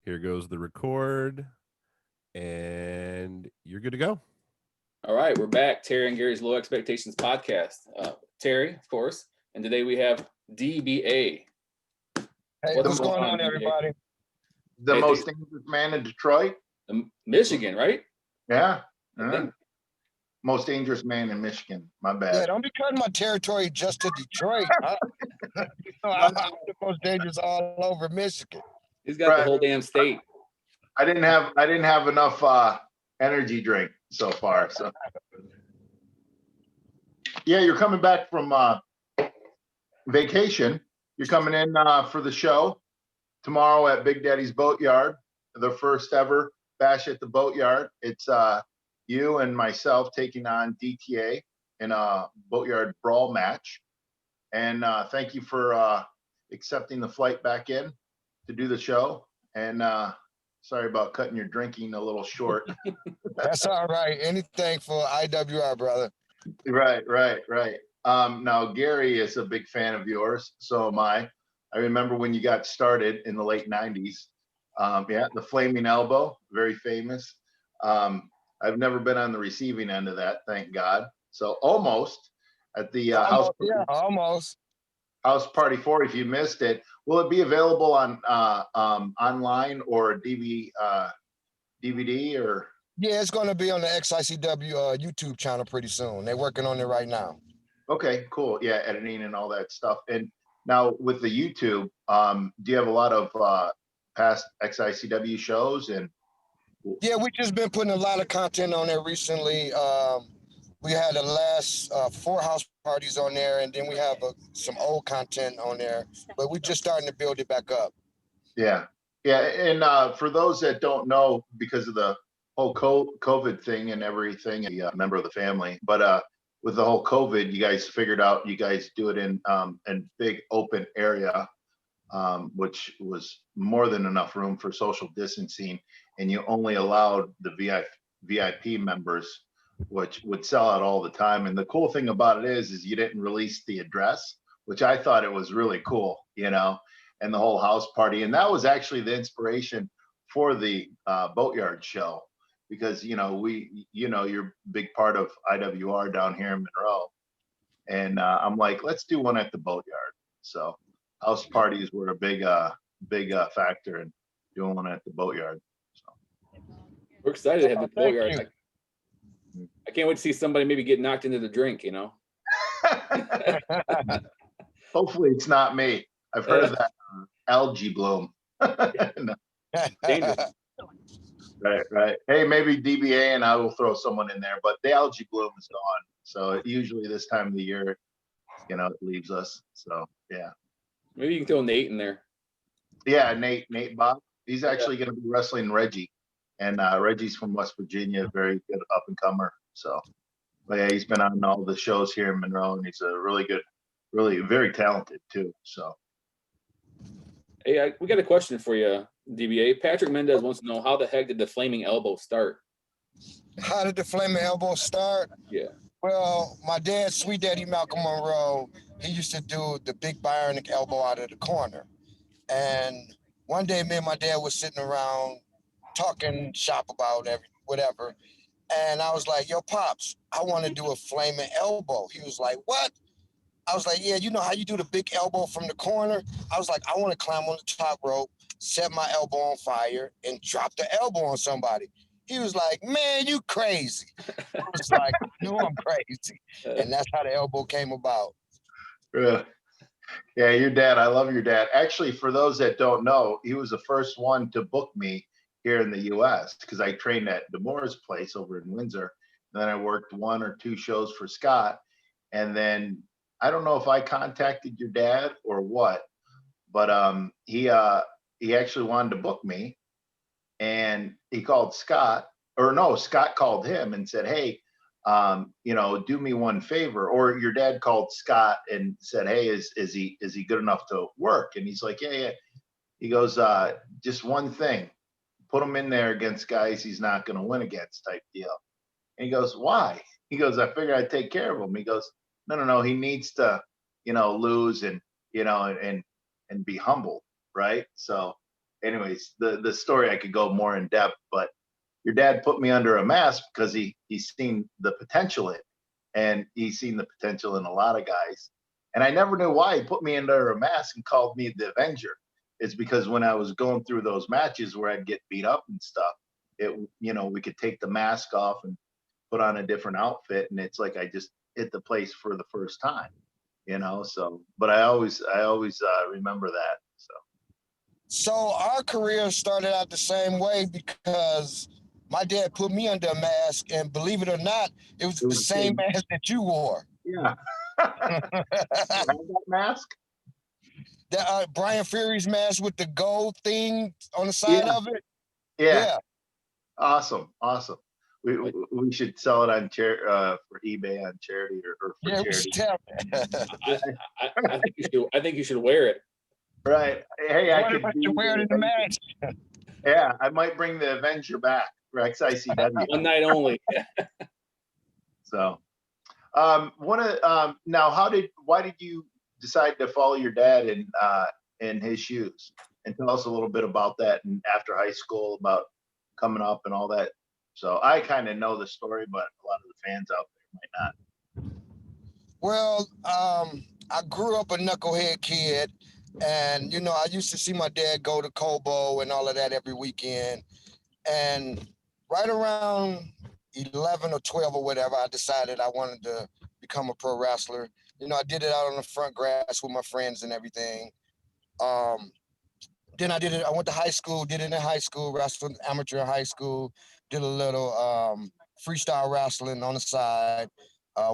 Here goes the record, and you're good to go. All right, we're back. Terry and Gary's Low Expectations podcast. Terry, of course, and today we have DBA. Hey, what's going on, everybody? The most dangerous man in Detroit? Michigan, right? Yeah. Most dangerous man in Michigan. My bad. Yeah, don't be cutting my territory just to Detroit. I'm the most dangerous all over Michigan. He's got the whole damn state. I didn't have enough energy drink so far. So yeah, you're coming back from vacation. You're coming in for the show tomorrow at Big Daddy's Boatyard, the first ever bash at the Boatyard. It's you and myself taking on DTA in a Boatyard brawl match. And thank you for accepting the flight back in to do the show. And sorry about cutting your drinking a little short. That's all right. Anything for IWR, brother. Right. Now, Gary is a big fan of yours. So am I. I remember when you got started in the late 90s. The Flaming Elbow, very famous. I've never been on the receiving end of that, thank God. So almost at the house. Yeah, almost. House Party 4. If you missed it, will it be available on online or DVD or? Yeah, it's going to be on the XICw YouTube channel pretty soon. They're working on it right now. Okay, cool. Yeah, editing and all that stuff. And now with the YouTube, do you have a lot of past XICw shows? And yeah, we just been putting a lot of content on there recently. We had the last 4 house parties on there, and then we have some old content on there, but we're just starting to build it back up. Yeah. And for those that don't know, because of the whole COVID thing and everything, a member of the family, but with the whole COVID, you guys figured out you guys do it in big open area, which was more than enough room for social distancing, and you only allowed the VIP members, which would sell out all the time. And the cool thing about it is you didn't release the address, which I thought it was really cool, and the whole house party. And that was actually the inspiration for the Boatyard show, because, you're a big part of IWR down here in Monroe. And I'm like, let's do one at the Boatyard. So house parties were a big factor in doing one at the Boatyard. So we're excited to have the Boatyard. I can't wait to see somebody maybe get knocked into the drink, Hopefully it's not me. I've heard of that algae bloom. Dangerous. Right. Hey, maybe DBA and I will throw someone in there, but the algae bloom is gone. So usually this time of the year, it leaves us. So yeah. Maybe you can throw Nate in there. Yeah, Nate Bob. He's actually going to be wrestling Reggie. And Reggie's from West Virginia, very good up and comer. So, but yeah, he's been on all the shows here in Monroe, and he's a really good, really very talented too. So, hey, we got a question for you, DBA. Patrick Mendez wants to know, how the heck did the Flaming Elbow start? How did the Flaming Elbow start? Yeah. Well, my dad, Sweet Daddy Malcolm Monroe, he used to do the big bionic elbow out of the corner. And one day, me and my dad was sitting around talking shop about whatever. And I was like, yo, Pops, I want to do a flaming elbow. He was like, what? I was like, yeah, you know how you do the big elbow from the corner? I was like, I want to climb on the top rope, set my elbow on fire, and drop the elbow on somebody. He was like, man, you crazy. I was like, no, I'm crazy. And that's how the elbow came about. Yeah, your dad, I love your dad. Actually, for those that don't know, he was the first one to book me here in the U.S. because I trained at Demore's place over in Windsor. And then I worked 1 or 2 shows for Scott. And then I don't know if I contacted your dad or what, but he actually wanted to book me, and he called Scott, or no, Scott called him and said, hey, do me one favor. Or your dad called Scott and said, hey, is he good enough to work? And he's like, yeah. He goes, just one thing. Put him in there against guys he's not going to win against, type deal. And he goes, why? He goes, I figured I'd take care of him. He goes, no. He needs to, lose and be humble, right? So anyways, the story I could go more in depth, but your dad put me under a mask because he's seen the potential in it, and he's seen the potential in a lot of guys. And I never knew why he put me under a mask and called me the Avenger. It's because when I was going through those matches where I'd get beat up and stuff, we could take the mask off and put on a different outfit, and it's like I just hit the place for the first time, So, but I always remember that. So our career started out the same way because my dad put me under a mask, and believe it or not, it was the same mask that you wore. Yeah. That mask? That Brian Fury's mask with the gold thing on the side of it. Yeah. Awesome. We should sell it on for eBay on charity or for charity. I think you should wear it. Right. Hey, I could wear it in the match. Yeah, I might bring the Avenger back for XICW. One night only. So, why did you decide to follow your dad in his shoes? And tell us a little bit about that, and after high school, about coming up and all that. So I kind of know the story, but a lot of the fans out there might not. Well, I grew up a knucklehead kid, and I used to see my dad go to Cobo and all of that every weekend. And right around 11 or 12 or whatever, I decided I wanted to become a pro wrestler. I did it out on the front grass with my friends and everything. Then I went to high school, did it in high school, wrestled amateur in high school, did a little freestyle wrestling on the side.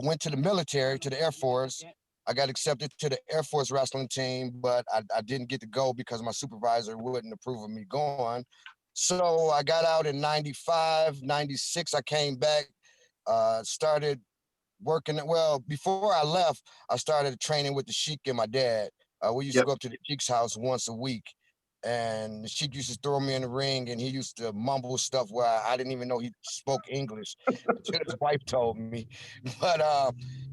Went to the military, to the Air Force. I got accepted to the Air Force wrestling team, but I didn't get to go because my supervisor wouldn't approve of me going. So I got out in 95, 96. I came back, started working. Well, before I left, I started training with the Sheik and my dad. We used to go up to the Sheik's house once a week. And the Sheik used to throw me in the ring, and he used to mumble stuff where I didn't even know he spoke English until his wife told me. But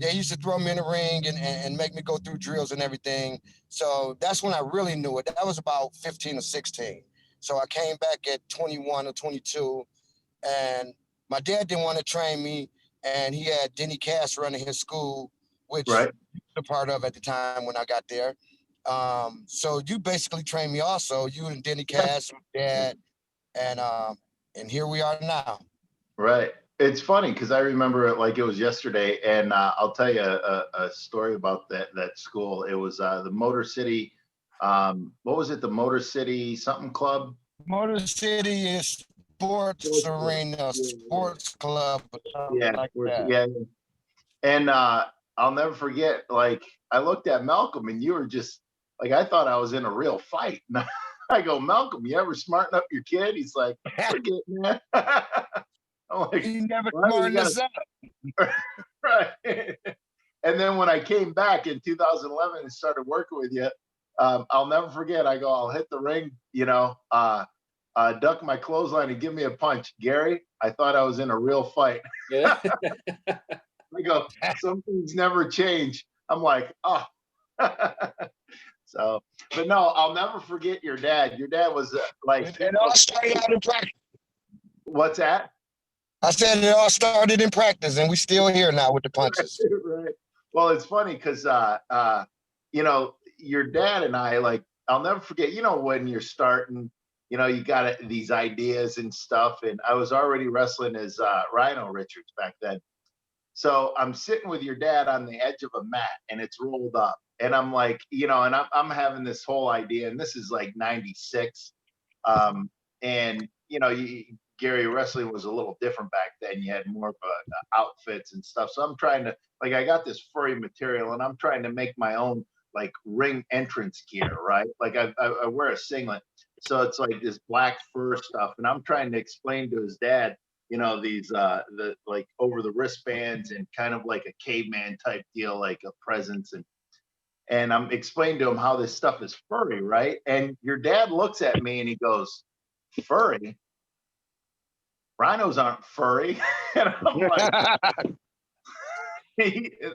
he used to throw me in the ring and make me go through drills and everything. So that's when I really knew it. That was about 15 or 16. So I came back at 21 or 22, and my dad didn't want to train me, and he had Denny Cass running his school, which I was a part of at the time when I got there. So you basically trained me also, you and Denny Cass, Dad, and here we are now. Right. It's funny because I remember it like it was yesterday, and I'll tell you a story about that school. It was the Motor City. What was it? The Motor City something club? Motor City Sports Arena, Sports Club, or something like that. Yeah. And I'll never forget. Like I looked at Malcolm, and you were just. Like, I thought I was in a real fight. I go, Malcolm, you ever smarten up your kid? He's like, forget, man. I'm like, he never smartened us up. Right. And then when I came back in 2011 and started working with you, I'll never forget. I go, I'll hit the ring, duck my clothesline and give me a punch. Gary, I thought I was in a real fight. Yeah. I go, some things never change. I'm like, oh. So, but no, I'll never forget your dad. Your dad was like. It all started out in practice. What's that? I said it all started in practice, and we're still here now with the punches. Right. Well, it's funny because, your dad and I, like, I'll never forget, when you're starting, you got these ideas and stuff. And I was already wrestling as Rhino Richards back then. So I'm sitting with your dad on the edge of a mat, and it's rolled up. And I'm like, and I'm having this whole idea, and this is like 96. And, Gary, wrestling was a little different back then. You had more of outfits and stuff. So I'm trying to, like, I got this furry material, and I'm trying to make my own, like, ring entrance gear, right? Like, I wear a singlet. So it's like this black fur stuff. And I'm trying to explain to his dad, these, like, over the wristbands and kind of like a caveman type deal, like a presence. And I'm explaining to him how this stuff is furry, right? And your dad looks at me and he goes, furry? Rhinos aren't furry. And I'm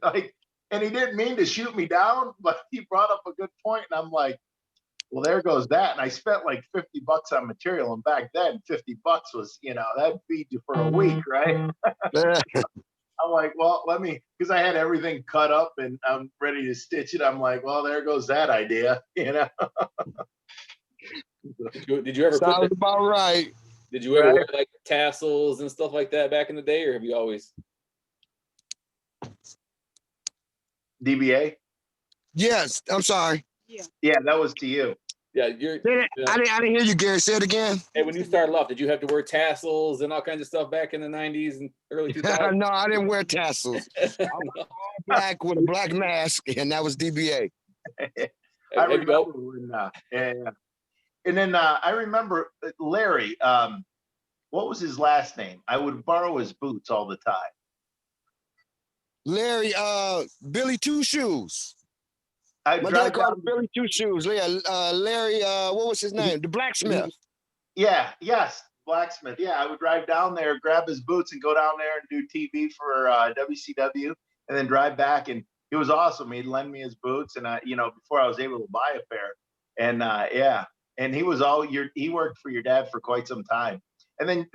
like, and he didn't mean to shoot me down, but he brought up a good point. And I'm like, Well, there goes that. And I spent like $50 on material. And back then, $50 was, that'd feed you for a week, right? I'm like, well, let me, because I had everything cut up and I'm ready to stitch it. I'm like, well, there goes that idea, Did you ever Sounds about right. Did you ever wear like tassels and stuff like that back in the day, or have you always? DBA? Yes, I'm sorry. Yeah, that was to you. Yeah, I didn't hear you, Gary. Say it again. Hey, when you started off, did you have to wear tassels and all kinds of stuff back in the 90s and early 2000s? No, I didn't wear tassels. I was all black with a black mask, and that was DBA. I remember when, and then I remember Larry. What was his last name? I would borrow his boots all the time. Larry, Billy Two Shoes. I My drive dad called down. him Billy Two Shoes. Yeah, Larry, what was his name? The Blacksmith. Yes, Blacksmith. Yeah, I would drive down there, grab his boots, and go down there and do TV for WCW, and then drive back. And it was awesome. He'd lend me his boots, and before I was able to buy a pair. And and he was he worked for your dad for quite some time. And then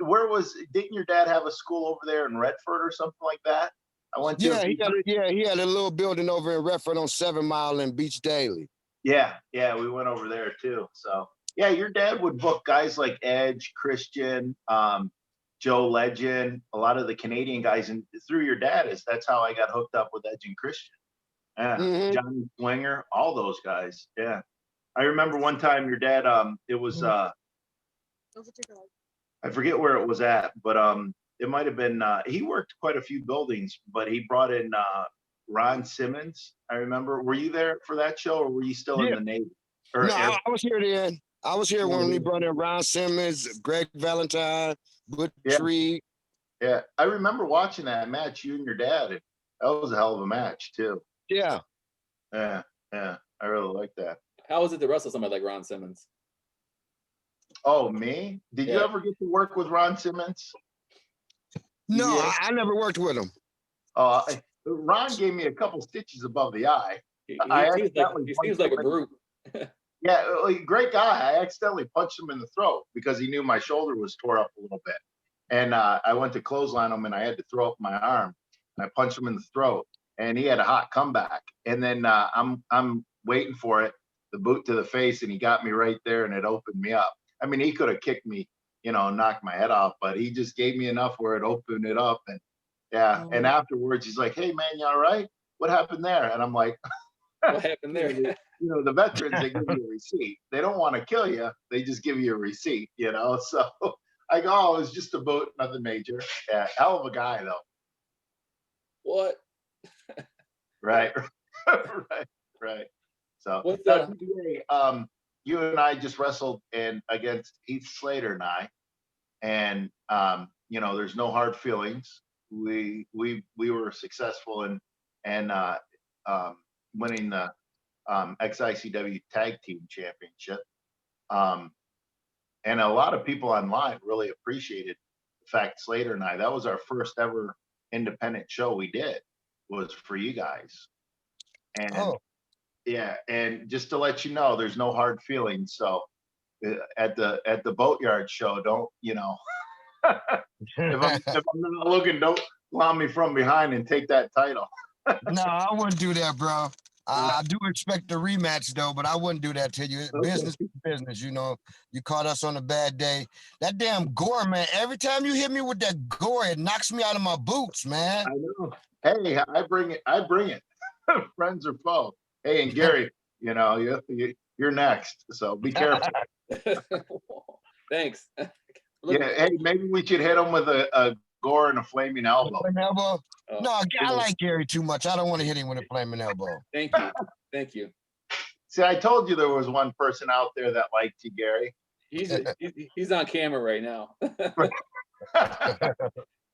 didn't your dad have a school over there in Redford or something like that? I went to. Yeah, he had a little building over in Redford on 7 Mile and Beach Daily. Yeah, we went over there too. So yeah, your dad would book guys like Edge, Christian, Joe Legend, a lot of the Canadian guys, and through your dad that's how I got hooked up with Edge and Christian. Yeah, Johnny Swinger, all those guys. Yeah, I remember one time your dad. It was I forget where it was at, but it might have been. He worked quite a few buildings, but he brought in Ron Simmons. I remember. Were you there for that show, or were you still in the Navy? No, I was here then. I was here when we brought in Ron Simmons, Greg Valentine, Butch Reed. Yeah, I remember watching that match, you and your dad. That was a hell of a match too. Yeah. I really like that. How was it to wrestle somebody like Ron Simmons? Oh, me? Did you ever get to work with Ron Simmons? No, I never worked with him. Ron gave me a couple stitches above the eye. He seems like a brute. Yeah, great guy. I accidentally punched him in the throat because he knew my shoulder was tore up a little bit. And I went to clothesline him and I had to throw up my arm. And I punched him in the throat and he had a hot comeback. And then I'm waiting for it, the boot to the face, and he got me right there and it opened me up. I mean, he could have kicked me, knocked my head off, but he just gave me enough where it opened it up. And and afterwards he's like, "Hey man, you all right? What happened there?" And I'm like, what happened there? The veterans, they give you a receipt. They don't want to kill you. They just give you a receipt, So I go, "Oh, it was just a boot, nothing major." Yeah, hell of a guy though. What? Right. Right. So you and I just wrestled against Heath Slater and I, and there's no hard feelings. We were successful in winning the XICw Tag Team Championship, and a lot of people online really appreciated the fact Slater and I, that was our first ever independent show we did, was for you guys. And and just to let you know, there's no hard feelings. So at the Boatyard show, don't if I'm not looking, don't clown me from behind and take that title. No, I wouldn't do that, bro. I do expect a rematch though, but I wouldn't do that to you. Business is business, You caught us on a bad day. That damn gore, man. Every time you hit me with that gore, it knocks me out of my boots, man. I know. Hey, I bring it. Friends or foe. Hey, and Gary, you're next, so be careful. Thanks. Hey, maybe we should hit him with a gore and a flaming elbow. No, I like Gary too much. I don't want to hit him with a flaming elbow. Thank you. See, I told you there was one person out there that liked you, Gary. He's on camera right now.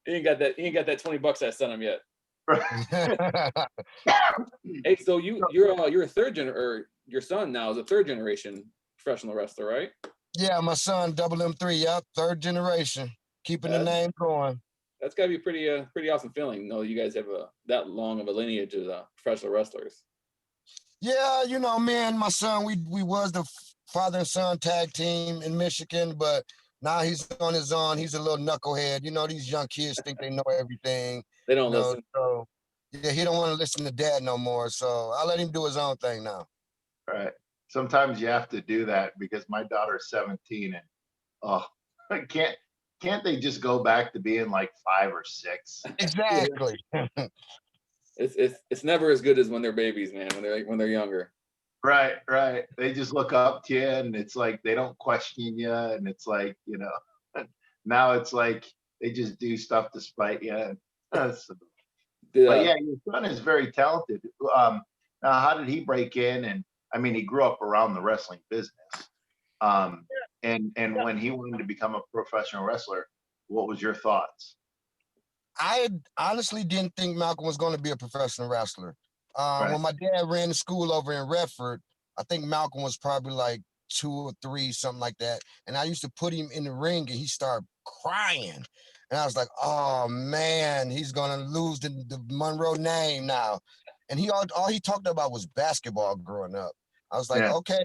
He ain't got that $20 I sent him yet. Hey, so you're a third or your son now is a third generation professional wrestler, right? Yeah, my son, Double M3, yep, third generation, keeping the name going. That's gotta be pretty awesome feeling. You guys have that long of a lineage of professional wrestlers. Yeah, me and my son, we was the father and son tag team in Michigan, but now he's on his own. He's a little knucklehead. You know, these young kids think they know everything. They You don't know, listen. so yeah, he don't want to listen to dad no more. So I let him do his own thing now. Right. Sometimes you have to do that because my daughter's 17 and oh, can't they just go back to being like 5 or 6? Exactly. It's never as good as when they're babies, man. When they're younger. Right, right. They just look up to you and it's like they don't question you. And it's like, now it's like they just do stuff to spite you. Did, But yeah, your son is very talented. Now, how did he break in? And I mean, he grew up around the wrestling business. And when he wanted to become a professional wrestler, what was your thoughts? I honestly didn't think Malcolm was going to be a professional wrestler. Right. When my dad ran the school over in Redford, I think Malcolm was probably like 2 or 3, something like that. And I used to put him in the ring and he started crying. And I was like, oh man, he's going to lose the Monroe name now. And all he talked about was basketball growing up. I was like, Yeah. okay,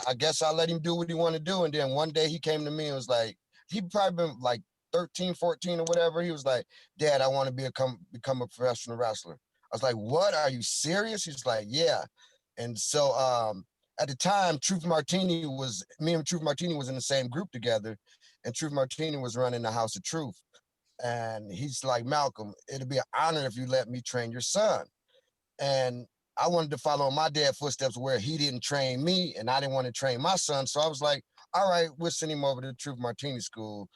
I guess I'll let him do what he want to do. And then one day he came to me and was like, he probably been like 13, 14 or whatever. He was like, Dad, I want to become a professional wrestler. I was like, what? Are you serious? He's like, yeah. And so at the time, me and Truth Martini was in the same group together, and Truth Martini was running the House of Truth. And he's like, Malcolm, it'll be an honor if you let me train your son. And I wanted to follow in my dad's footsteps where he didn't train me and I didn't want to train my son. So I was like, all right, we'll send him over to Truth Martini School.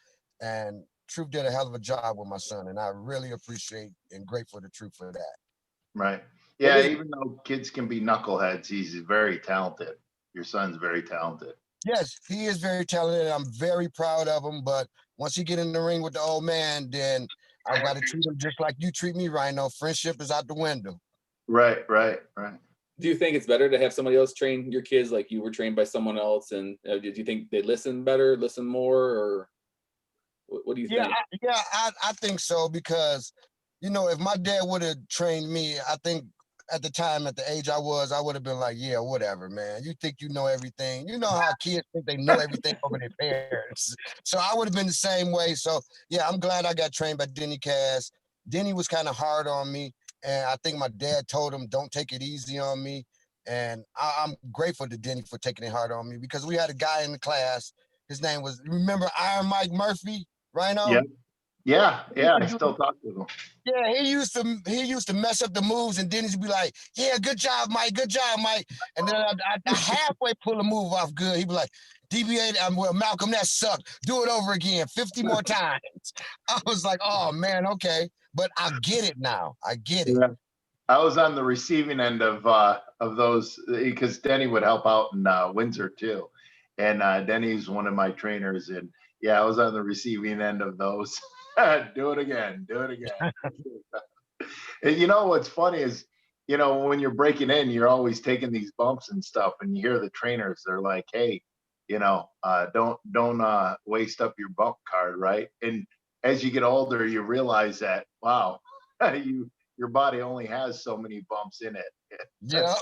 And Truth did a hell of a job with my son. And I really appreciate and grateful to Truth for that. Right. What Yeah, is- even though kids can be knuckleheads, he's very talented. Your son's very talented. Yes, he is very talented. I'm very proud of him. But once he get in the ring with the old man, then I've got to treat him just like you treat me, Rhino. Friendship is out the window. Right, right, right. Do you think it's better to have somebody else train your kids like you were trained by someone else? And do you think they listen better, listen more, or what do you think? I think so because, if my dad would have trained me, I think at the time, at the age I would have been like, yeah, whatever, man. You think you know everything. You know how kids think they know everything over their parents. So I would have been the same way. So yeah, I'm glad I got trained by Denny Cass. Denny was kind of hard on me. And I think my dad told him, don't take it easy on me. And I'm grateful to Denny for taking it hard on me because we had a guy in the class. His name was, remember Iron Mike Murphy? Rhino? Yeah, I still talk to him. Yeah, he used to mess up the moves, and Dennis would be like, "Yeah, good job, Mike. Good job, Mike." And then I halfway pull a move off good. He'd be like, "DBA, well, Malcolm, that sucked. Do it over again, 50 more times." I was like, "Oh man, okay," but I get it now. I get it. Yeah. I was on the receiving end of those because Denny would help out in Windsor too, and Denny's one of my trainers, and yeah, I was on the receiving end of those. Do it again. And you know what's funny is, when you're breaking in, you're always taking these bumps and stuff, and you hear the trainers. They're like, "Hey, don't waste up your bump card, right?" And as you get older, you realize that wow, your body only has so many bumps in it. Yeah.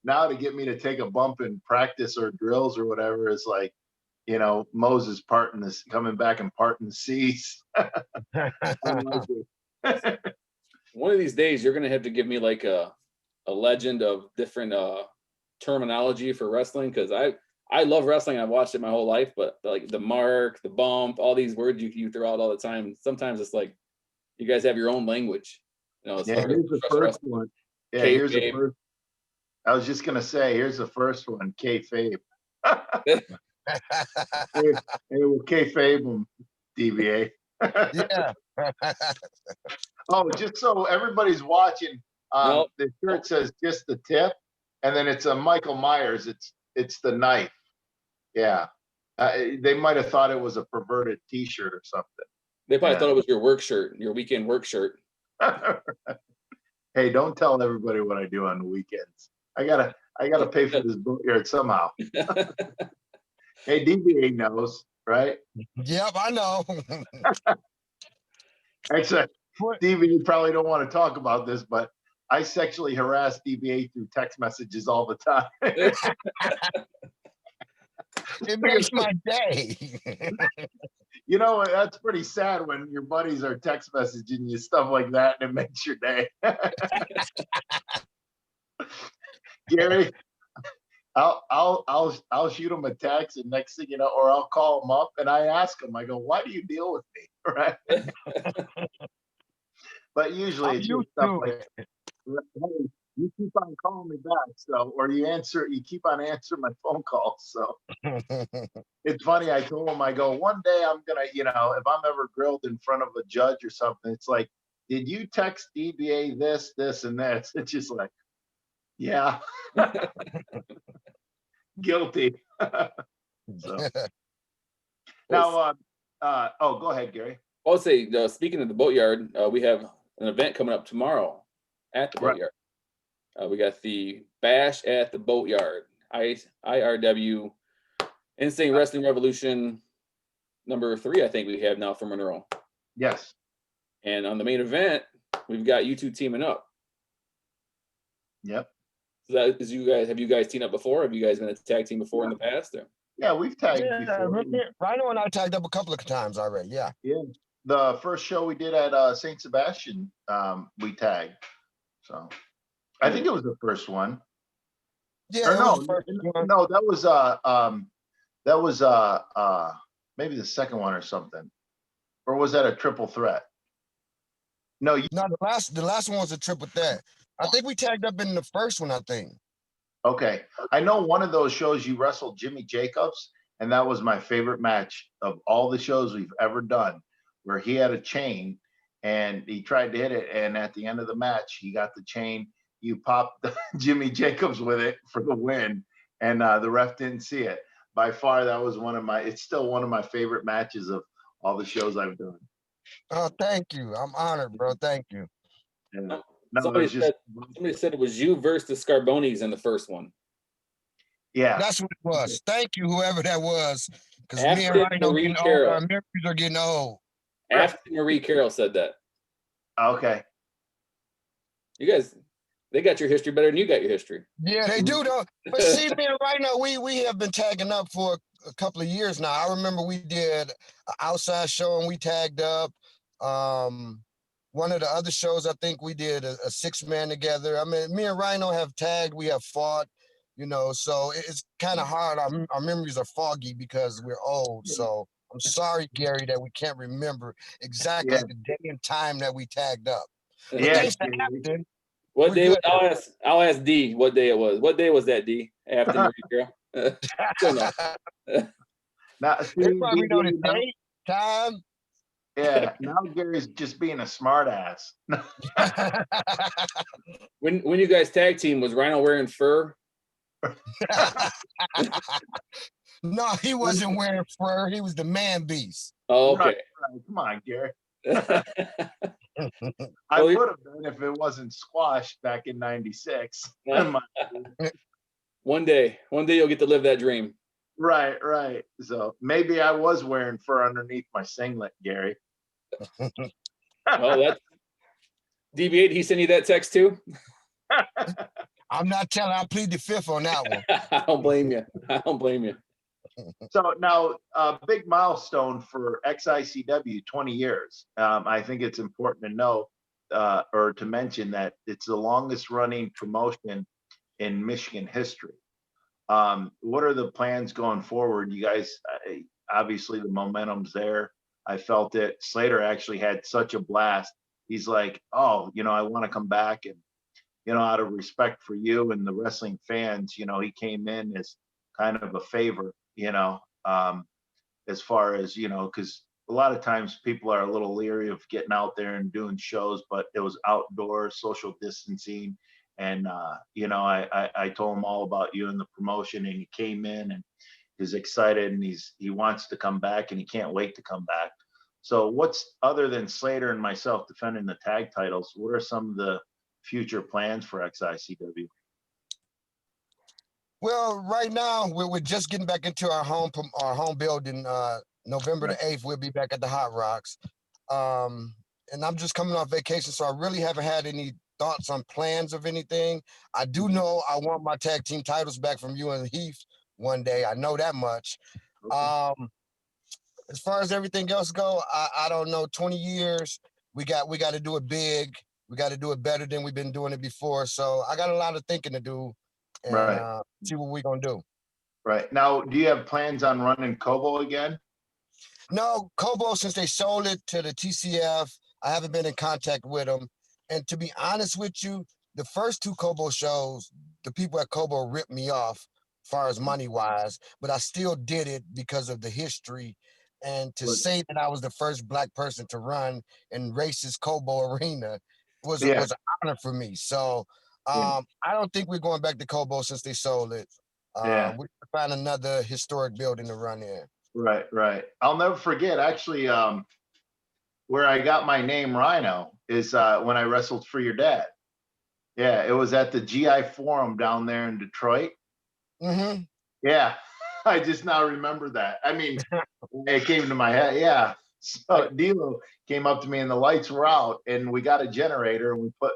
Now to get me to take a bump in practice or drills or whatever is like, Moses parting this, coming back and parting the seas. One of these days, you're gonna have to give me like a legend of different terminology for wrestling because I love wrestling. I've watched it my whole life, but like the mark, the bump, all these words you throw out all the time. Sometimes it's like you guys have your own language. As far Here's the first one. Yeah, here's the Kayfabe. first. I was just gonna say, here's the first one. Kayfabe. Hey, we'll kayfabe them, DBA. Yeah. Oh, just so everybody's watching, Nope. the shirt says just the tip, and then it's a Michael Myers. It's the knife. Yeah, they might have thought it was a perverted T-shirt or something. They probably thought it was your work shirt, your weekend work shirt. Hey, don't tell everybody what I do on the weekends. I gotta pay for this boatyard somehow. Hey, DBA knows, right? Yep, I know. Actually, DBA probably don't want to talk about this, but I sexually harass DBA through text messages all the time. It makes my day. You know, that's pretty sad when your buddies are text messaging you stuff like that, and it makes your day. Gary, I'll shoot him a text, and next thing you know, or I'll call him up and I ask him, I go, why do you deal with me? Right. But usually I'm it's just used stuff to like, hey, you keep on calling me back, so, or you keep on answering my phone calls. So it. it's funny. I told him, I go, one day I'm gonna, if I'm ever grilled in front of a judge or something, it's like, did you text DBA this, this, and this? It's just like, yeah, guilty. So now, oh, go ahead, Gary. I'll say, speaking of the boatyard, we have an event coming up tomorrow at the Right. boatyard. We got the bash at the boatyard. IRW Insane Wrestling Revolution number 3, I think we have now for Monroe. Yes. And on the main event, we've got you two teaming up. Yep. So that is have you guys teamed up before? Have you guys been a tag team before in the past? Or? Yeah, we've tagged Yeah, before. Rhino and I tagged up a couple of times already. Yeah. Yeah. The first show we did at St. Sebastian, we tagged. So I think it was the first one. Yeah. Or it no, was the first one. no, that was maybe the second one or something. Or was that a triple threat? No, No, the last one was a triple threat. I think we tagged up in the first one, I think. okay. I know one of those shows you wrestled Jimmy Jacobs, and that was my favorite match of all the shows we've ever done, where he had a chain and he tried to hit it, and at the end of the match, he got the chain. You popped Jimmy Jacobs with it for the win, and the ref didn't see it. By far, that was it's still one of my favorite matches of all the shows I've done. Oh, thank you. I'm honored, bro. Thank you. Yeah. No, Somebody just, said it was you versus the Scarbonis in the first one. yeah. That's what it was. Thank you, whoever that was. Because me and Afton Rhino Marie getting old. Carroll. Our memories are getting old. Afton Marie Carroll said that. Okay. You guys, they got your history better than you got your history. Yeah, they do though. But see, me and Rhino, we have been tagging up for a couple of years now. I remember we did an outside show and we tagged up. One of the other shows, I think we did a 6-man together. I mean, me and Rhino have tagged, we have fought, so it's kind of hard. Our memories are foggy because we're old. So I'm sorry, Gary, that we can't remember exactly the day and time that we tagged up. But thanks to Afton. What day? good. I'll ask D what day it was. What day was that, D? Afton Marie Carroll. Now, They probably know the date, time. Yeah, now Gary's just being a smart ass. When you guys tag team, was Rhino wearing fur? No, he wasn't wearing fur. He was the man beast. Oh, okay. Right. Come on, Gary. I would have been if it wasn't squashed back in '96. One day you'll get to live that dream. Right. So maybe I was wearing fur underneath my singlet, Gary. Well, that's DBA. Did he send you that text too? I'm not telling. I plead the fifth on that one. I don't blame you. So now, big milestone for XICW, 20 years. I think it's important to know or to mention that it's the longest running promotion in Michigan history. What are the plans going forward? You guys, obviously the momentum's there. I felt it. Slater actually had such a blast. He's like, oh, I want to come back. And, out of respect for you and the wrestling fans, he came in as kind of a favor, as far as, because a lot of times people are a little leery of getting out there and doing shows, but it was outdoor, social distancing. And, I told him all about you and the promotion, and he came in and is excited, and he wants to come back, and he can't wait to come back. So what's, other than Slater and myself defending the tag titles, what are some of the future plans for XICW? Well, right now we're just getting back into our home building. November the 8th, we'll be back at the Hot Rocks. And I'm just coming off vacation, so I really haven't had any thoughts on plans of anything. I do know I want my tag team titles back from you and Heath one day. I know that much. Okay. As far as everything else go, I don't know. 20 years, we got to do it big. We got to do it better than we've been doing it before. So I got a lot of thinking to do, and Right. see what we're gonna do. Right. Now, do you have plans on running Kobo again? No, Kobo, since they sold it to the TCF, I haven't been in contact with them. And to be honest with you, the first two Kobo shows, the people at Kobo ripped me off as far as money wise, but I still did it because of the history. And to Right. say that I was the first Black person to run in racist Kobo arena Yeah. was an honor for me. So Yeah. I don't think we're going back to Kobo since they sold it. Yeah. We find another historic building to run in. Right. Right. I'll never forget. Actually, where I got my name Rhino is when I wrestled for your dad. Yeah, it was at the GI Forum down there in Detroit. Mm-hmm. Yeah, I just now remember that. I mean, it came to my head. Yeah. So D'Lo came up to me and the lights were out, and we got a generator and we put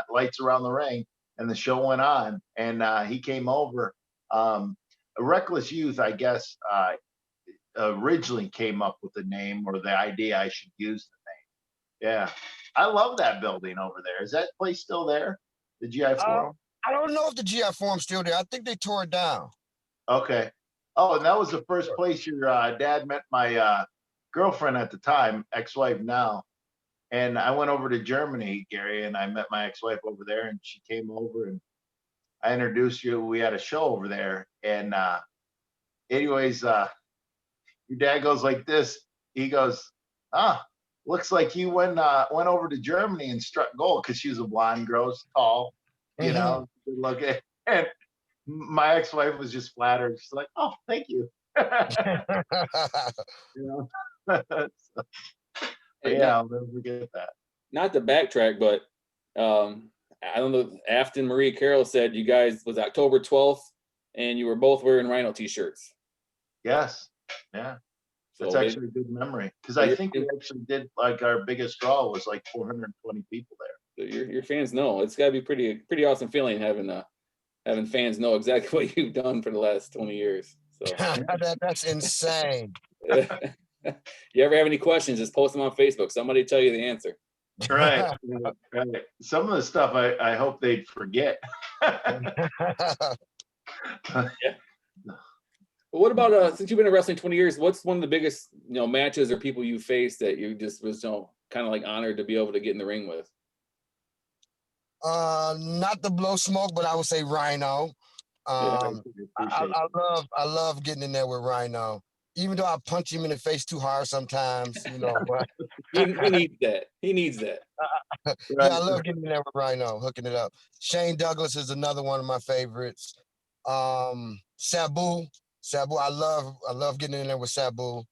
lights around the ring, and the show went on. And he came over. A Reckless Youth, I guess, originally came up with the name or the idea I should use the name. Yeah, I love that building over there. Is that place still there? The GI Forum? I don't know if the GI Forum's still there. I think they tore it down. Okay. Oh, and that was the first place your dad met my girlfriend at the time, ex-wife now. And I went over to Germany, Gary, and I met my ex-wife over there, and she came over and I introduced you. We had a show over there. And anyways, your dad goes like this. He goes, looks like you went over to Germany and struck gold, because she was a blonde, gross, tall, you know, good looking. And my ex-wife was just flattered. She's like, "Oh, thank you." You know? So, yeah, I'll never forget that. Not to backtrack, but I don't know. Afton Marie Carroll said you guys was October 12th, and you were both wearing Rhino t-shirts. Yes. Yeah. So That's actually a good memory, because I think we actually did, like, our biggest draw was like 420 people there. So your fans know. It's got to be pretty awesome feeling having fans know exactly what you've done for the last 20 years. So that's insane. You ever have any questions, just post them on Facebook. Somebody tell you the answer. Right. Right. Some of the stuff I hope they'd forget. Yeah. But what about since you've been in wrestling 20 years, what's one of the biggest matches or people you faced that you just was kind of like honored to be able to get in the ring with? Not to blow smoke, but I would say Rhino. I love getting in there with Rhino, even though I punch him in the face too hard sometimes, but he needs that. He needs that. Yeah, I love getting in there with Rhino, hooking it up. Shane Douglas is another one of my favorites. Sabu, I love getting in there with Sabu.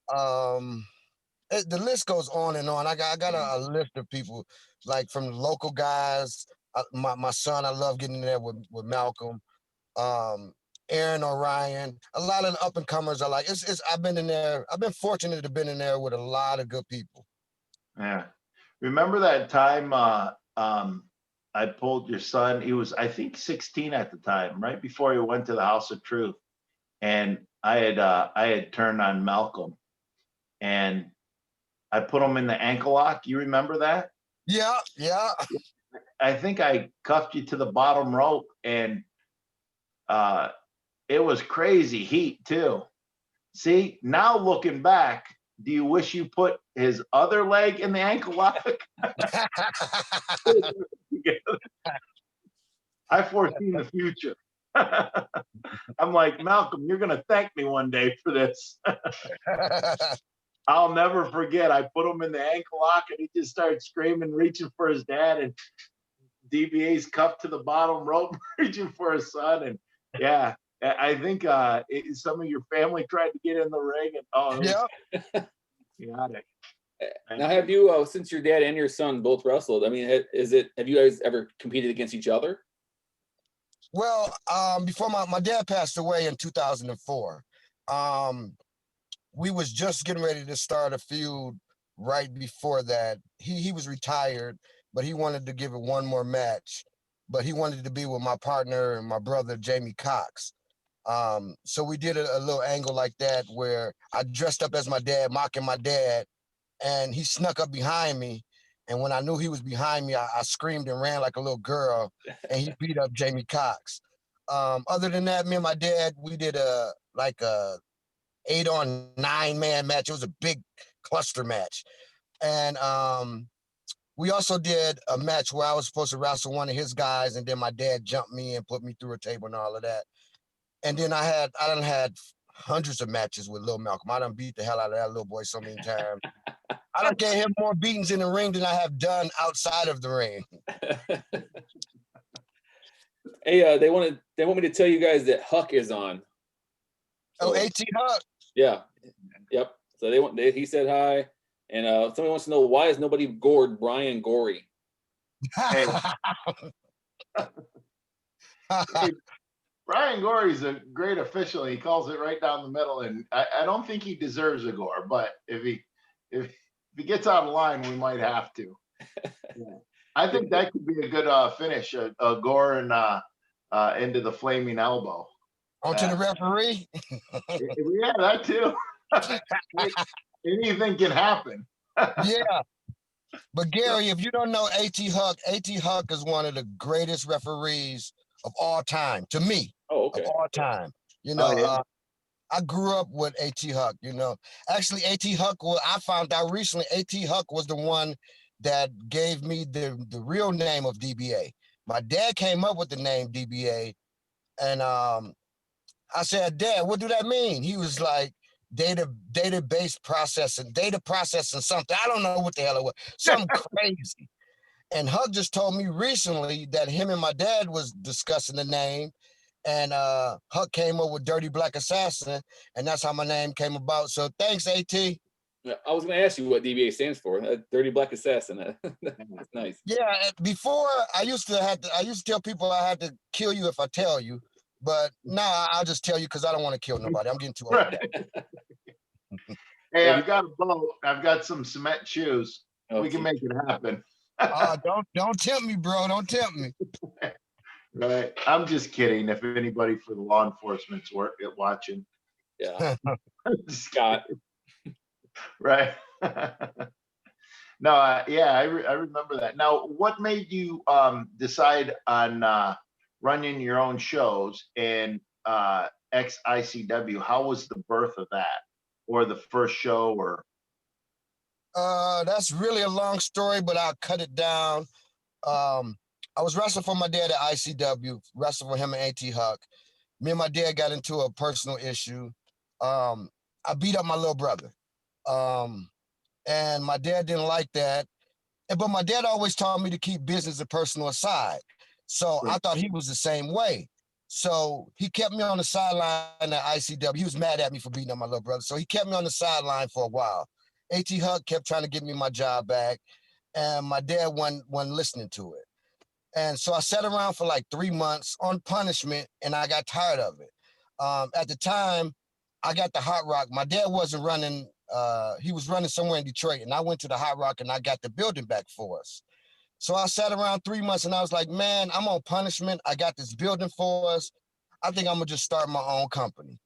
The list goes on and on. I got a list of people, like from local guys. My son, I love getting in there with Malcolm. Aaron Orion, a lot of the up and comers. I like. I've been in there. I've been fortunate to have been in there with a lot of good people. Yeah. Remember that time I pulled your son? He was, I think, 16 at the time, right before he went to the House of Truth. And I had turned on Malcolm, and I put him in the ankle lock. You remember that? Yeah. I think I cuffed you to the bottom rope, and it was crazy heat too. See, now looking back, do you wish you put his other leg in the ankle lock? I foreseen the future. I'm like, Malcolm, you're going to thank me one day for this. I'll never forget. I put him in the ankle lock, and he just started screaming, reaching for his dad, and DBA's cuffed to the bottom rope, reaching for his son. And yeah, I think some of your family tried to get in the ring, and chaotic. Now, have you, since your dad and your son both wrestled, I mean, have you guys ever competed against each other? Well, before my dad passed away in 2004, we was just getting ready to start a feud right before that. He was retired, but he wanted to give it one more match. But he wanted to be with my partner and my brother, Jamie Cox. So we did a little angle like that where I dressed up as my dad, mocking my dad, and he snuck up behind me. And when I knew he was behind me, I screamed and ran like a little girl, and he beat up Jamie Cox. Other than that, me and my dad, we did a 8-on-9 man match. It was a big cluster match. And we also did a match where I was supposed to wrestle one of his guys, and then my dad jumped me and put me through a table and all of that. And then I done had hundreds of matches with Lil Malcolm. I done beat the hell out of that little boy so many times. I done gave him more beatings in the ring than I have done outside of the ring. Hey, they want me to tell you guys that Huck is on. Oh, So, AT Huck. yeah, yep. So he said hi, and somebody wants to know why is nobody gored Brian Gorey? Hey. Hey, Brian Gorey's a great official. He calls it right down the middle, and I don't think he deserves a gore, but if he gets out of line, we might have to. Yeah. I think that could be a good finish, a gore and into the flaming elbow. Onto the referee? Yeah, that too. Anything can happen. Yeah. But Gary, if you don't know AT Huck is one of the greatest referees of all time, to me. Oh, okay. Of all time. You know, yeah. I grew up with AT Huck, you know. Actually, AT Huck, I found out recently, AT Huck was the one that gave me the real name of DBA. My dad came up with the name DBA, and I said, Dad, what do that mean? He was like, data processing something. I don't know what the hell it was. Something crazy. And Huck just told me recently that him and my dad was discussing the name, and Huck came up with Dirty Black Assassin, and that's how my name came about. So thanks, AT. Yeah, I was going to ask you what DBA stands for. Dirty Black Assassin. That's nice. Yeah, before I used to tell people I had to kill you if I tell you, but now I'll just tell you because I don't want to kill nobody. I'm getting too old for that. Hey, I've got a boat. I've got some cement shoes. Okay. We can make it happen. Don't tempt me, bro. Don't tempt me. Right. I'm just kidding. If anybody for the law enforcement's watching. Yeah. Scott. Right. No, yeah, I remember that. Now, what made you decide on running your own shows and XICW? How was the birth of that, or the first show, or? That's really a long story, but I'll cut it down. I was wrestling for my dad at ICW, wrestling for him and AT Huck. Me and my dad got into a personal issue. I beat up my little brother. And my dad didn't like that. But my dad always taught me to keep business and personal aside. So I thought he was the same way. So he kept me on the sideline at ICW. He was mad at me for beating up my little brother. So he kept me on the sideline for a while. AT Huck kept trying to get me my job back, and my dad wasn't listening to it. And so I sat around for like 3 months on punishment, and I got tired of it. At the time, I got the Hot Rock. My dad wasn't running. He was running somewhere in Detroit, and I went to the Hot Rock, and I got the building back for us. So I sat around 3 months, and I was like, man, I'm on punishment. I got this building for us. I think I'm going to just start my own company.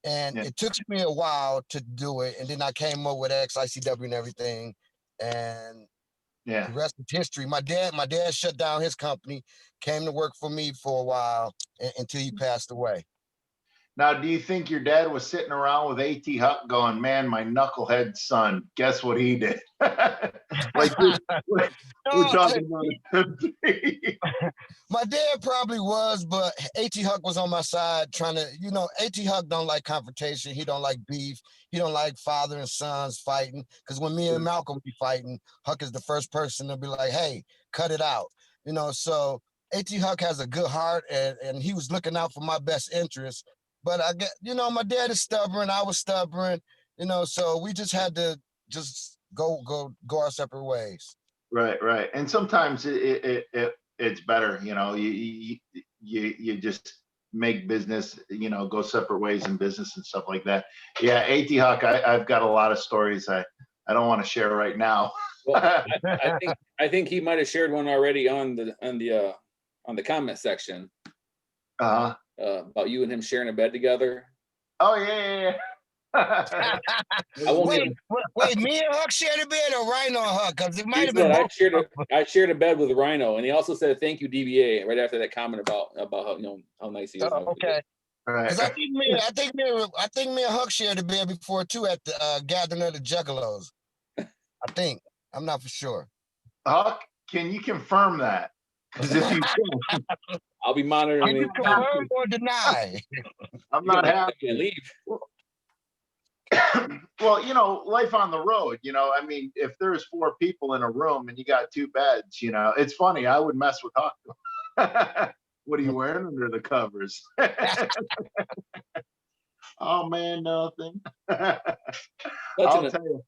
And it took me a while to do it. And then I came up with XICW and everything. And the rest is history. My dad shut down his company, came to work for me for a while until he passed away. Now, do you think your dad was sitting around with AT Huck going, man, my knucklehead son, guess what he did? Like we're talking about it. My dad probably was, but AT Huck was on my side trying to, AT Huck don't like confrontation. He don't like beef. He don't like father and sons fighting. Because when me and Malcolm be fighting, Huck is the first person to be like, hey, cut it out. So AT Huck has a good heart, and he was looking out for my best interest. But I get, my dad is stubborn. I was stubborn, so we just had to just go our separate ways. Right. And sometimes it's better, you just make business, go separate ways in business and stuff like that. Yeah, AT Huck, I've got a lot of stories I don't want to share right now. Well, I think he might have shared one already on the comment section. about you and him sharing a bed together. Oh yeah. I won't Wait, get. wait, me and Huck shared a bed or Rhino and Huck? Because it might He have been said both. I shared a bed with Rhino, and he also said thank you DBA right after that comment about how how nice he is. Okay. Right. Because I think me and Huck shared a bed before too at the gathering of the Juggalos. I think. I'm not for sure. Huck, can you confirm that? Because if you can, I'll be monitoring. Can you confirm or deny? I'm not happy. And leave. Well, you know, life on the road, you know, I mean, if there's 4 people in a room and you got 2 beds, you know, it's funny. I would mess with Huck. What are you wearing under the covers? Oh man, nothing. I'll tell you,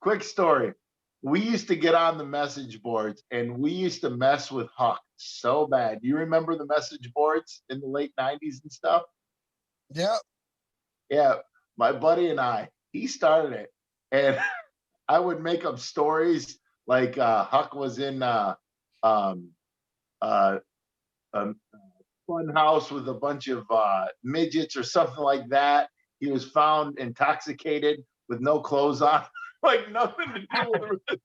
quick story. We used to get on the message boards and we used to mess with Huck so bad. You remember the message boards in the late 90s and stuff? Yep. Yeah, my buddy and he started it. And I would make up stories like Huck was in a fun house with a bunch of midgets or something like that. He was found intoxicated with no clothes on, like nothing to do with it.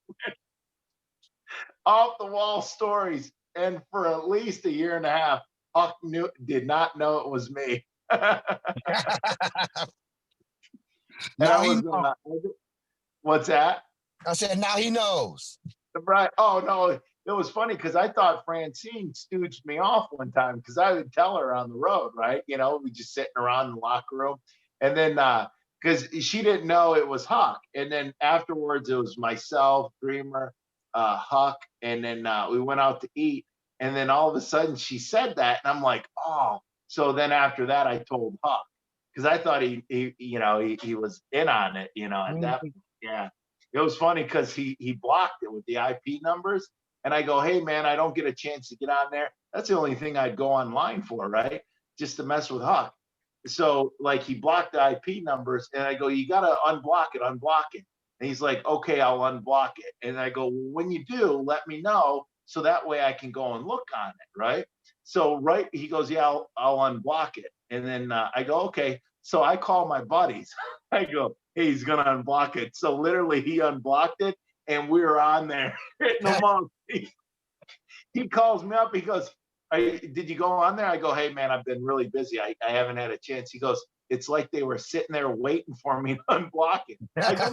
Off the wall stories. And for at least a year and a half, Huck did not know it was me. Now he knows. What's that? I said, now he knows. Right. Oh no, it was funny because I thought Francine stooged me off one time because I would tell her on the road, right? You know, we just sitting around in the locker room, and then because she didn't know it was Huck, and then afterwards it was myself, Dreamer, Huck, and then we went out to eat, and then all of a sudden she said that, and I'm like, oh. So then after that, I told Huck because I thought he was in on it, you know, at that point. Yeah. It was funny because he blocked it with the IP numbers. And I go, hey, man, I don't get a chance to get on there. That's the only thing I'd go online for, right? Just to mess with Huck. So, like, he blocked the IP numbers. And I go, you got to unblock it. And he's like, okay, I'll unblock it. And I go, well, when you do, let me know. So that way I can go and look on it, right? So, he goes, yeah, I'll unblock it. And then I go, okay. So I call my buddies. I go, hey, he's going to unblock it. So literally he unblocked it and we were on there. He calls me up. He goes, did you go on there? I go, hey, man, I've been really busy. I haven't had a chance. He goes, it's like they were sitting there waiting for me to unblock it. I go,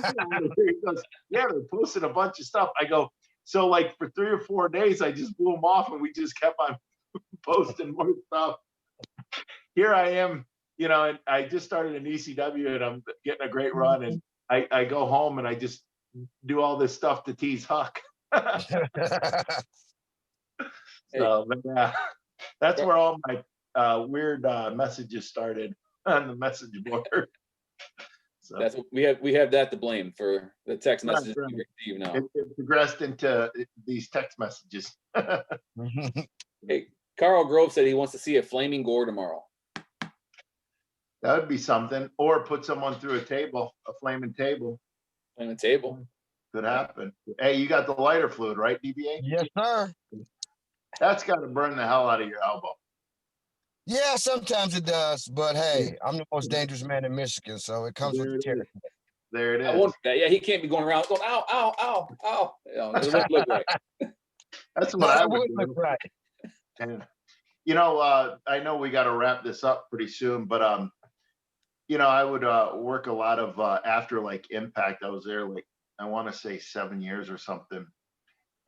he goes, yeah, they're posting a bunch of stuff. I go, so like for 3 or 4 days, I just blew them off and we just kept on posting more stuff. Here I am. You know, and I just started an ECW and I'm getting a great run. And I go home and I just do all this stuff to tease Huck. So, but yeah, that's where all my weird messages started on the message board. So that's what we have that to blame for the text messages we receive now. It progressed into these text messages. Hey, Carl Grove said he wants to see a flaming gore tomorrow. That would be something. Or put someone through a table, a flaming table. Flaming table. Could happen. Hey, you got the lighter fluid, right, DBA? Yes, sir. That's got to burn the hell out of your elbow. Yeah, sometimes it does. But hey, I'm the most dangerous man in Michigan, so it comes with the territory. There it is. I won't, yeah, he can't be going around going, ow, ow, ow, ow. You know, it wouldn't look right. That's what I would look right. And you know, I know we got to wrap this up pretty soon, but you know, I would work a lot of after like Impact. I was there like I want to say 7 years or something,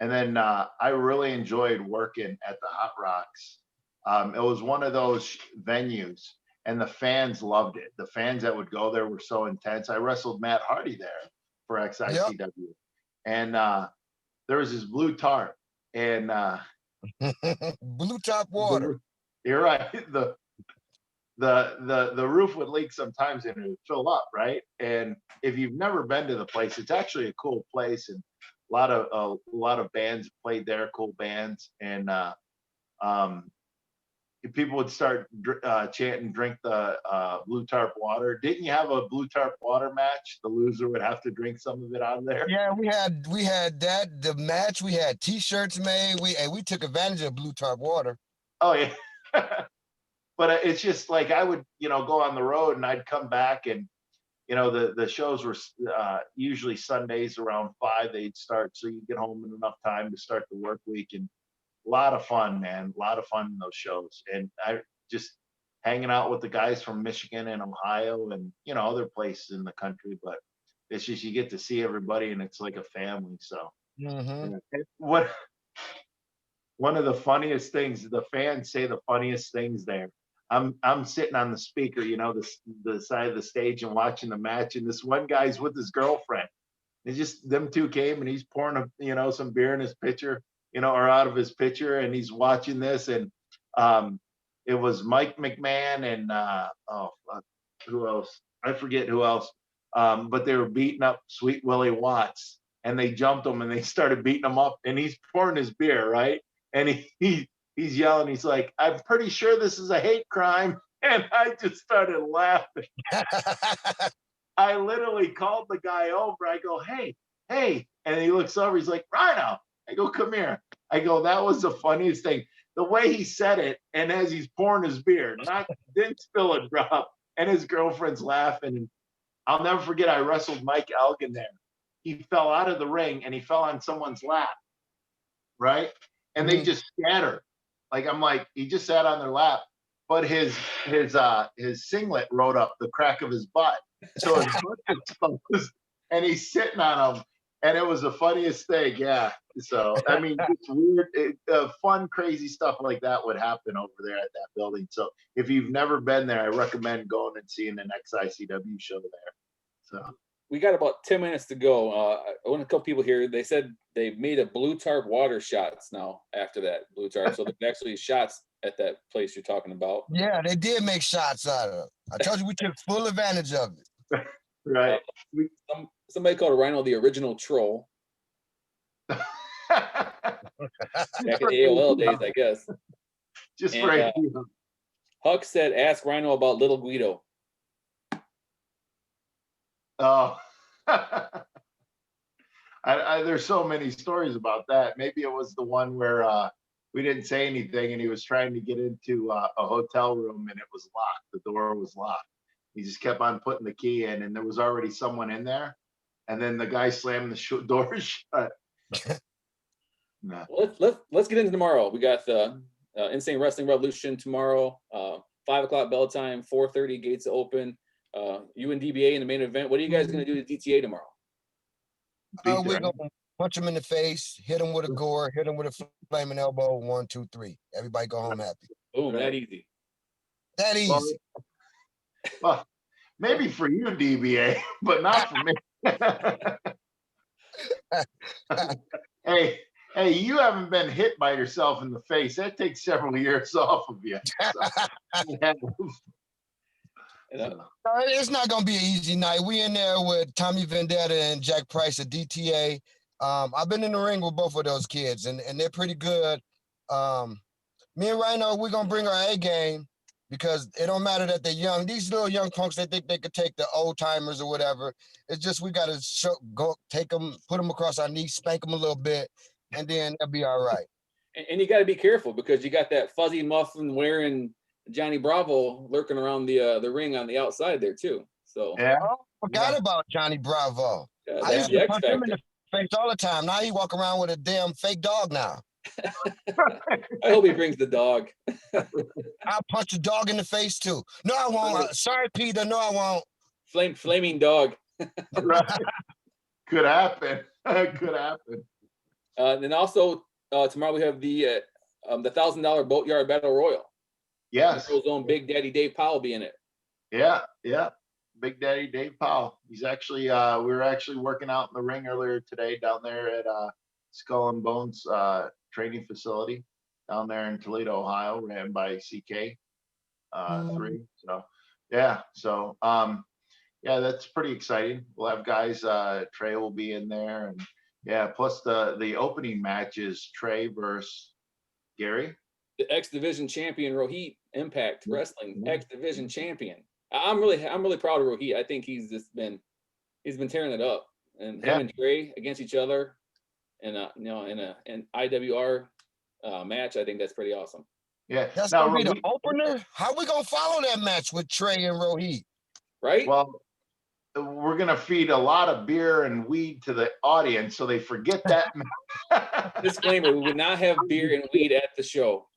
and then I really enjoyed working at the Hot Rocks. It was one of those venues, and the fans loved it. The fans that would go there were so intense. I wrestled Matt Hardy there for XICw, and there was this blue tarp, and blue top water. You're right. The roof would leak sometimes and it would fill up, right? And if you've never been to the place, it's actually a cool place, and a lot of bands played there, cool bands, and people would start chanting, "Drink the blue tarp water." Didn't you have a blue tarp water match? The loser would have to drink some of it out of there. Yeah, we had that. The match, we had T-shirts made. We took advantage of blue tarp water. Oh yeah. but it's just like I would, go on the road and I'd come back and, the shows were usually Sundays around 5, they'd start. So you get home in enough time to start the work week, and a lot of fun, man. A lot of fun in those shows. And I just hanging out with the guys from Michigan and Ohio and, other places in the country. But it's just, you get to see everybody and it's like a family. So Mm-hmm. what, one of the funniest things, the fans say the funniest things there. I'm sitting on the speaker, the side of the stage and watching the match. And this one guy's with his girlfriend. It's just them two came and he's pouring some beer in his pitcher, or out of his pitcher, and he's watching this. And it was Mike McMahon and who else? I forget who else. But they were beating up Sweet Willie Watts, and they jumped him and they started beating him up. And he's pouring his beer, right? And he's yelling. He's like, "I'm pretty sure this is a hate crime." And I just started laughing. I literally called the guy over. I go, "Hey." And he looks over. He's like, "Rhino." I go, "Come here." I go, "That was the funniest thing." The way he said it, and as he's pouring his beer, didn't spill a drop, and his girlfriend's laughing. And I'll never forget, I wrestled Mike Elgin there. He fell out of the ring and he fell on someone's lap, right? And they just scattered. Like, I'm like, he just sat on their lap, but his singlet rode up the crack of his butt. So his butt exposed, and he's sitting on him. And it was the funniest thing. Yeah. So, I mean, it's weird, fun, crazy stuff like that would happen over there at that building. So if you've never been there, I recommend going and seeing an XICW show there. So we got about 10 minutes to go. I want a couple people here. They said they made a blue tarp water shots now after that blue tarp. So there's actually shots at that place you're talking about. Yeah, they did make shots out of it. I told you we took full advantage of it. Right. Somebody called Rhino the original troll. Back in the AOL days, I guess. Just right. Huck said, "Ask Rhino about Little Guido." Oh, there's so many stories about that. Maybe it was the one where we didn't say anything and he was trying to get into a hotel room and it was locked. The door was locked. He just kept on putting the key in, and there was already someone in there. And then the guy slammed the door shut. No. Let's get into tomorrow. We got the Insane Wrestling Revolution tomorrow. 5 o'clock bell time, 4:30 gates open. You and DBA in the main event. What are you guys going to do to DTA tomorrow? We're going to punch him in the face, hit him with a gore, hit him with a flaming elbow. 1, 2, 3. Everybody go home happy. Boom, that easy. That easy. Well, maybe for you, DBA, but not for me. Hey, you haven't been hit by yourself in the face. That takes several years off of you. It's not going to be an easy night. We in there with Tommy Vendetta and Jack Price at DTA. I've been in the ring with both of those kids, and they're pretty good. Me and Rhino, we're going to bring our A game, because it don't matter that they're young. These little young punks, they think they could take the old timers or whatever. It's just we got to take them, put them across our knees, spank them a little bit, and then they'll be all right. And you got to be careful, because you got that fuzzy muffin wearing Johnny Bravo lurking around the ring on the outside there too. So yeah, forgot about Johnny Bravo. I used to punch him in the face all the time. Now he walk around with a damn fake dog now. I hope he brings the dog. I'll punch the dog in the face too. No, I won't. Sorry, Peter. No, I won't. Flaming dog. Right. Could happen. Could happen. And also tomorrow we have the $1,000 Boatyard Battle Royal. Yes. His own Big Daddy Dave Powell will be in it. Yeah. Big Daddy Dave Powell. He's actually we were actually working out in the ring earlier today down there at Skull and Bones training facility down there in Toledo, Ohio, ran by CK 3. So yeah. That's pretty exciting. We'll have guys, Trey will be in there, and yeah, plus the opening match is Trey versus Gary. The X Division champion Rohit, Impact Wrestling X Division champion. I'm really proud of Rohit. I think he's been tearing it up, and him and Trey against each other, and in an IWR match. I think that's pretty awesome. Yeah. That's Now, gonna be the opener. How we gonna follow that match with Trey and Rohit? Right? well, we're gonna feed a lot of beer and weed to the audience so they forget that. Disclaimer: we would not have beer and weed at the show.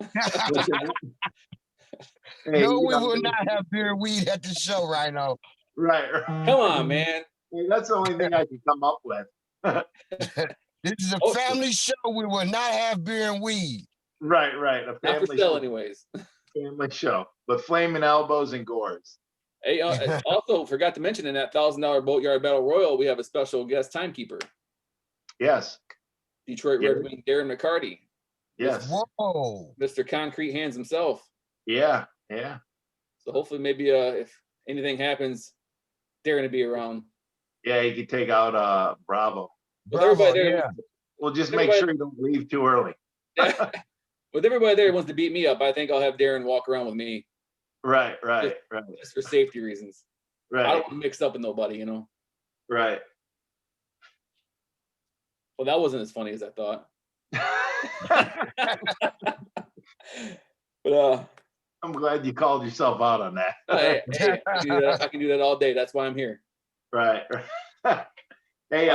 Hey, No, you we know, will not have beer and weed at the show, Rhino. right. Come on, man. Hey, that's the only thing I can come up with. This is a Oh, family show. We will not have beer and weed. Right. A not for family sale, show, anyways. family show, but flaming elbows and gores. Hey, also forgot to mention in that $1,000 Boatyard Battle Royal, we have a special guest timekeeper, Yes. Detroit Yeah. Red Wing Darren McCarty, Yes. Whoa. Mr. Concrete Hands himself. Yeah. So hopefully, maybe if anything happens, Darren will be around. Yeah. You could take out Bravo. With Bravo, everybody there, yeah. We'll just make sure you don't leave too early. with everybody there who wants to beat me up, I think I'll have Darren walk around with me Right. just for safety reasons. I don't Right. want to mix up with nobody, you know. Right. Well, that wasn't as funny as I thought. But I'm glad you called yourself out on that. hey, I can do that all day. That's why I'm here. Right. Hey,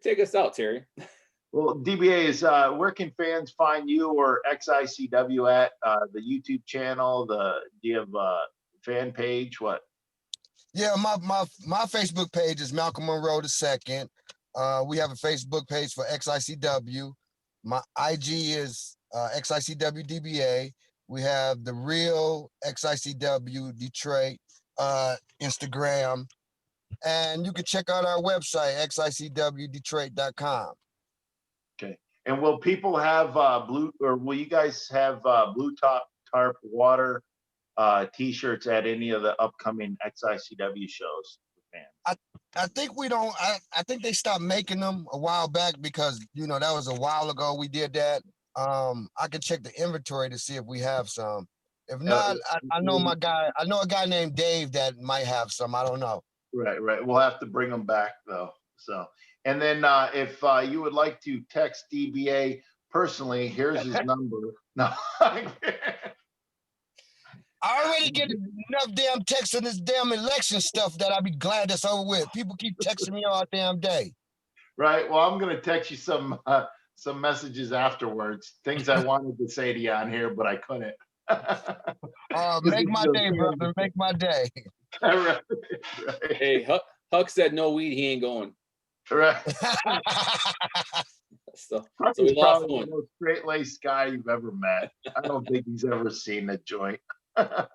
Take us out, Terry. well, DBA is where can fans find you or XICW at the YouTube channel? Do you have a fan page? What? Yeah, my Facebook page is Malcolm Monroe II. We have a Facebook page for XICW. My IG is XICW DBA. We have the real XICW Detroit Instagram. And you can check out our website, xicwdetroit.com. Okay. And will people have will you guys have blue tarp water t-shirts at any of the upcoming XICW shows? I think we don't. I think they stopped making them a while back because that was a while ago we did that. I can check the inventory to see if we have some. If not, I know my guy. I know a guy named Dave that might have some. I don't know. Right. We'll have to bring them back though. So, and then if you would like to text DBA personally, here's his number. No. I already get enough damn texts on this damn election stuff that I'd be glad that's over with. People keep texting me all damn day. Right. Well, I'm gonna text you some messages afterwards. Things I wanted to say to you on here, but I couldn't. Make my day, brother. Make my day. Right. Hey, Huck said no weed, he ain't going. Right. So He's we lost probably one. the most straight-laced guy you've ever met. I don't think he's ever seen a joint. All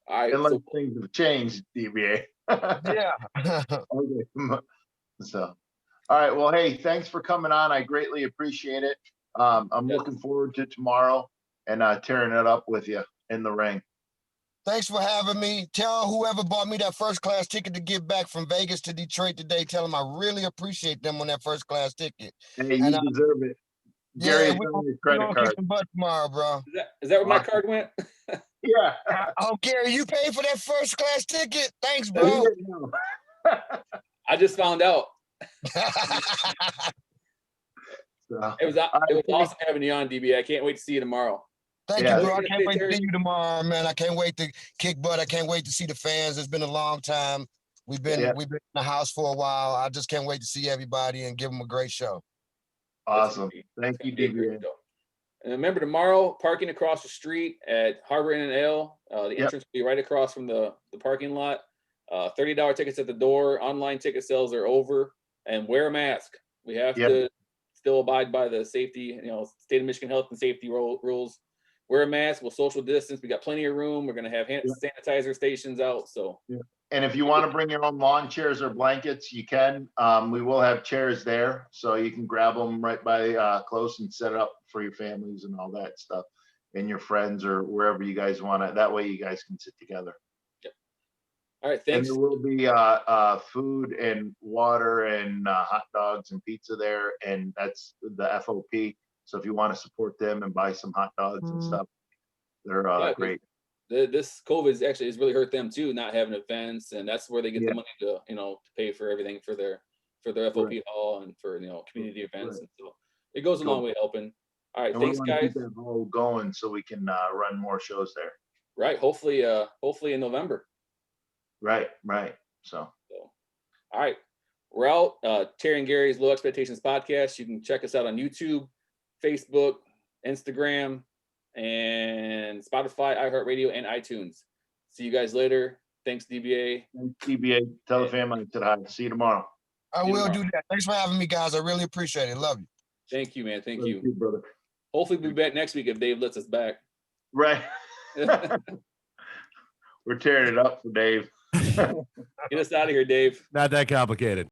right, Unless things have changed, DBA. Yeah. Okay. So, all right. Well, hey, thanks for coming on. I greatly appreciate it. I'm looking forward to tomorrow and tearing it up with you in the ring. Thanks for having me. Tell whoever bought me that first class ticket to get back from Vegas to Detroit today, tell them I really appreciate them on that first class ticket. Hey, you deserve it. Gary's on your credit card. Kick some butt tomorrow, bro. Is that where my card went? Yeah. Oh, Gary, you paid for that first class ticket? Thanks, bro. I just found out. It was awesome having you on, DB. I can't wait to see you tomorrow. Thank you, bro. I can't wait to see you tomorrow, man. I can't wait to kick butt. I can't wait to see the fans. It's been a long time. We've been in the house for a while. I just can't wait to see everybody and give them a great show. Awesome. Thank you, DB. And remember, tomorrow, parking across the street at Harbor Inn and Ale. The entrance will be right across from the parking lot. $30 tickets at the door. Online ticket sales are over. And wear a mask. We have to still abide by the safety, state of Michigan health and safety rules. Wear a mask. We'll social distance. We got plenty of room. We're going to have hand sanitizer stations out. So. And if you want to bring your own lawn chairs or blankets, you can. We will have chairs there, so you can grab them right by close and set it up for your families and all that stuff, and your friends or wherever you guys want it. That way, you guys can sit together. Yep. All right, thanks. And there will be food and water and hot dogs and pizza there, and that's the FOP. So if you want to support them and buy some hot dogs and stuff, they're great. This COVID has really hurt them too, not having events, and that's where they get the money to to pay for everything for their FOP hall and for community events, and so it goes a long way helping. All right, And we thanks, want to guys. keep that roll going so we can run more shows there. Right, hopefully in November. Right. So, So, all right, we're out. Terry and Gary's Low Expectations podcast. You can check us out on YouTube, Facebook, Instagram, and Spotify, iHeartRadio, and iTunes. See you guys later. Thanks, DBA. thanks, DBA, tell the family I said hi. See you tomorrow. I See you will tomorrow. do that. Thanks for having me, guys. I really appreciate it. Love you. Thank you, man. Thank Love you. too, brother. Hopefully we'll be back next week if Dave lets us back. Right. We're tearing it up for Dave. Get us out of here, Dave. Not that complicated.